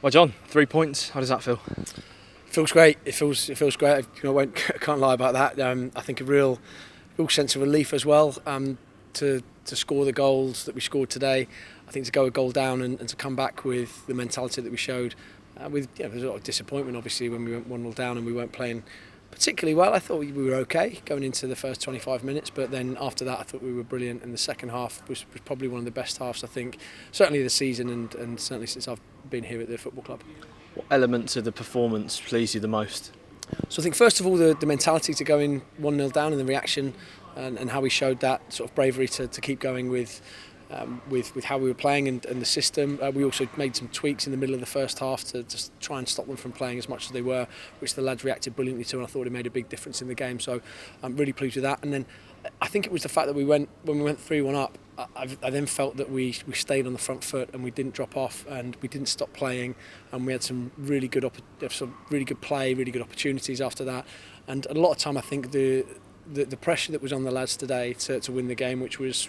Well, John, 3 points. How does that feel? Feels great. It feels great. I can't lie about that. I think a real sense of relief as well to score the goals that we scored today. I think to go a goal down and to come back with the mentality that we showed. There's a lot of disappointment obviously when we went 1-0 down and we weren't playing particularly well. I thought we were okay going into the first 25 minutes, but then after that I thought we were brilliant, and the second half was probably one of the best halves I think, certainly this season and certainly since I've been here at the football club. What elements of the performance please you the most? So I think first of all the mentality to go in 1-0 down and the reaction and how we showed that sort of bravery to keep going with how we were playing and the system. We also made some tweaks in the middle of the first half to just try and stop them from playing as much as they were, which the lads reacted brilliantly to, and I thought it made a big difference in the game. So I'm really pleased with that. And then I think it was the fact that when we went 3-1 up, I then felt that we stayed on the front foot and we didn't drop off and we didn't stop playing, and we had some really good play, really good opportunities after that. And a lot of time I think the pressure that was on the lads today to win the game, which was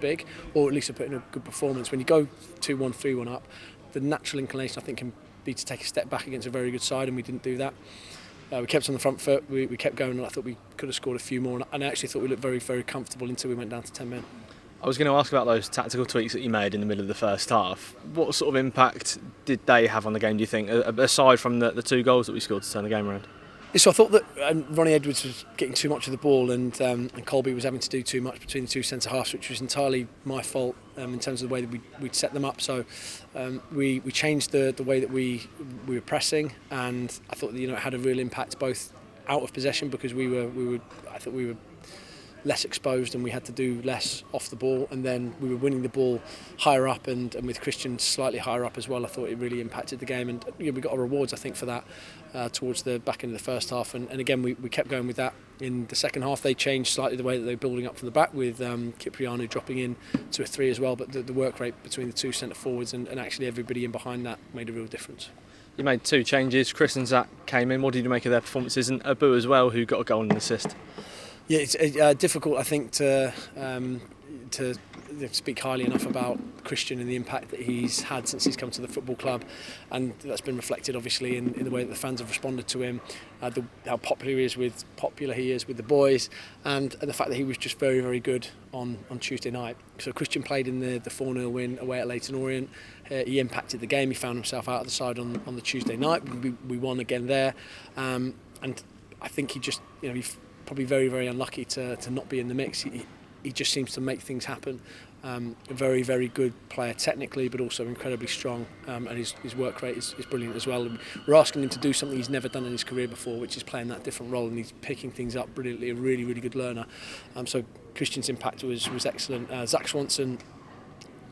big, or at least to put in a good performance. When you go 2-1, 3-1 up, the natural inclination I think can be to take a step back against a very good side, and we didn't do that. We kept on the front foot, we kept going, and I thought we could have scored a few more, and I actually thought we looked very, very comfortable until we went down to 10 men. I was going to ask about those tactical tweaks that you made in the middle of the first half. What sort of impact did they have on the game, do you think, aside from the 2 goals that we scored to turn the game around? So I thought that Ronnie Edwards was getting too much of the ball, and Colby was having to do too much between the 2 centre halves, which was entirely my fault in terms of the way that we'd set them up. So we changed the way that we were pressing, and I thought that, it had a real impact both out of possession, because I thought we were less exposed and we had to do less off the ball, and then we were winning the ball higher up and with Christian slightly higher up as well. I thought it really impacted the game, and we got our rewards I think for that towards the back end of the first half, and again we kept going with that in the second half. They changed slightly the way that they were building up from the back, with Cipriano dropping in to a 3 as well, but the work rate between the 2 centre forwards and actually everybody in behind that made a real difference. You made 2 changes. Chris and Zach came in. What did you make of their performances, and Abu as well, who got a goal and an assist? Yeah, it's difficult I think to speak highly enough about Christian and the impact that he's had since he's come to the football club, and that's been reflected obviously in the way that the fans have responded to him, how popular he is with the boys, and the fact that he was just very, very good on Tuesday night. So Christian played in the 4-0 win away at Leyton Orient. He impacted the game. He found himself out of the side on the Tuesday night. We won again there, and I think he just he's probably very, very unlucky to not be in the mix. He just seems to make things happen. A very, very good player technically, but also incredibly strong, and his work rate is brilliant as well. And we're asking him to do something he's never done in his career before, which is playing that different role, and he's picking things up brilliantly. A really, really good learner. So Christian's impact was excellent. Zach Swanson,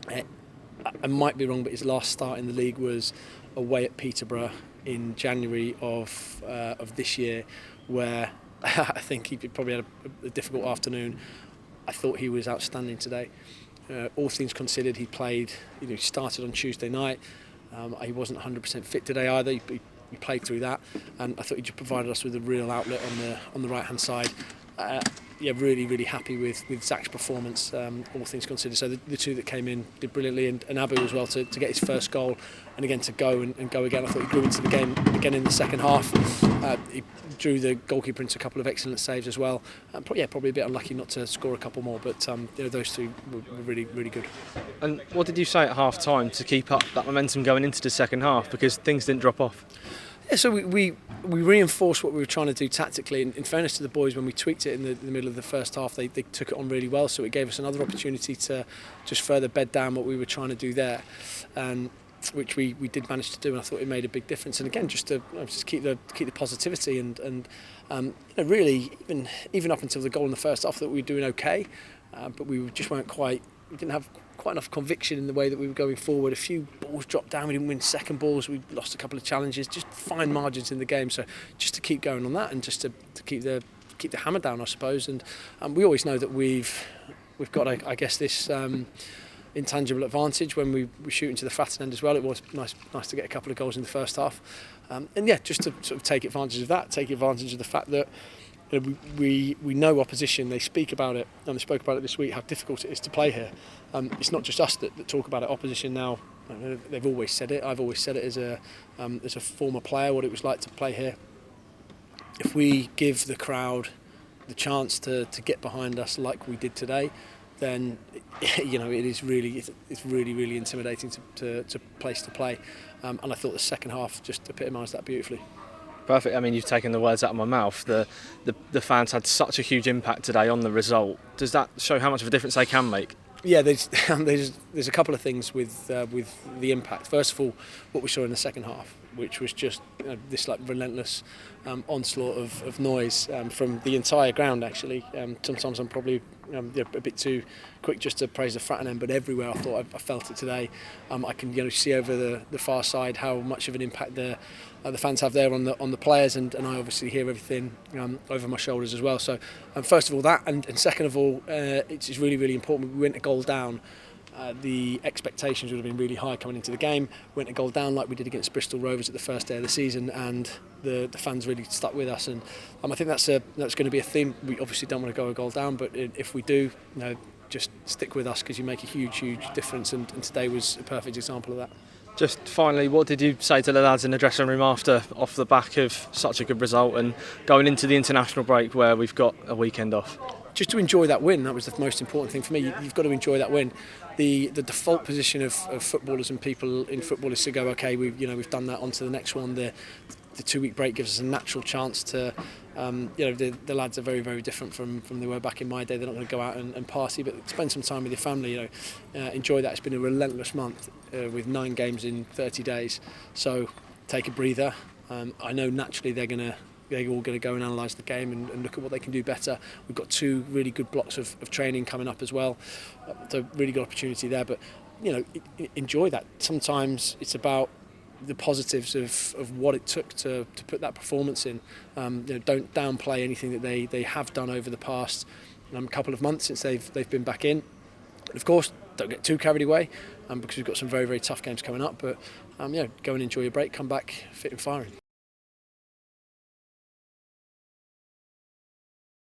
I might be wrong, but his last start in the league was away at Peterborough in January of this year, where I think he probably had a difficult afternoon. I thought he was outstanding today. All things considered, he played. He started on Tuesday night. He wasn't 100% fit today either. He played through that, and I thought he just provided us with a real outlet on the right hand side. Really, really happy with Zach's performance, all things considered. So the 2 that came in did brilliantly, and Abu as well to get his first goal, and again to go and go again. I thought he grew into the game again in the second half. He drew the goalkeeper into a couple of excellent saves as well. Probably a bit unlucky not to score a couple more, but those 2 were really, really good. And what did you say at half time to keep up that momentum going into the second half, because things didn't drop off? Yeah, so we reinforced what we were trying to do tactically. In fairness to the boys, when we tweaked it in the middle of the first half, they took it on really well. So it gave us another opportunity to just further bed down what we were trying to do there, which we did manage to do. And I thought it made a big difference. And again, just to keep the positivity and really even up until the goal in the first half, that we were doing okay, but we just weren't quite. We didn't have quite enough conviction in the way that we were going forward. A few balls dropped down, we didn't win second balls, we lost a couple of challenges, just fine margins in the game. So just to keep going on that, and just to keep the hammer down, I suppose. And we always know that we've got this intangible advantage when we shoot into the fat end as well. It was nice to get a couple of goals in the first half, just to sort of take advantage of that, take advantage of the fact that we know opposition. They speak about it, and they spoke about it this week. How difficult it is to play here. It's not just us that talk about it. Opposition now. They've always said it. I've always said it as a former player what it was like to play here. If we give the crowd the chance to get behind us like we did today, then it is really intimidating to place to play. And I thought the second half just epitomised that beautifully. Perfect. I mean, you've taken the words out of my mouth. The fans had such a huge impact today on the result. Does that show how much of a difference they can make? Yeah, there's a couple of things with the impact. First of all, what we saw in the second half, which was just this relentless onslaught of noise from the entire ground. Actually, sometimes I'm probably a bit too quick just to praise the Fratton end, but everywhere I felt it today. I can see over the far side how much of an impact the fans have there on the players, and I obviously hear everything over my shoulders as well. So first of all that, and second of all, it's really important. We went a goal down. The expectations would have been really high coming into the game. Went a goal down like we did against Bristol Rovers at the first day of the season, and the fans really stuck with us. And I think that's going to be a theme. We obviously don't want to go a goal down, but if we do, just stick with us, because you make a huge difference. And today was a perfect example of that. Just finally, what did you say to the lads in the dressing room off the back of such a good result and going into the international break where we've got a weekend off? Just to enjoy that win. That was the most important thing for me. You've got to enjoy that win. The default position of footballers and people in football is to go, okay, we've done that, on to the next one. The 2-week break gives us a natural chance to, the lads are very different from they were back in my day. They're not going to go out and party, but spend some time with your family. Enjoy that. It's been a relentless month with 9 games in 30 days. So take a breather. I know naturally they're all going to go and analyse the game and look at what they can do better. We've got 2 really good blocks of training coming up as well. So really good opportunity there. But enjoy that. Sometimes it's about the positives of what it took to put that performance in. Don't downplay anything that they have done over the past couple of months since they've been back in. And of course, don't get too carried away because we've got some very tough games coming up. But go and enjoy your break. Come back fit and firing.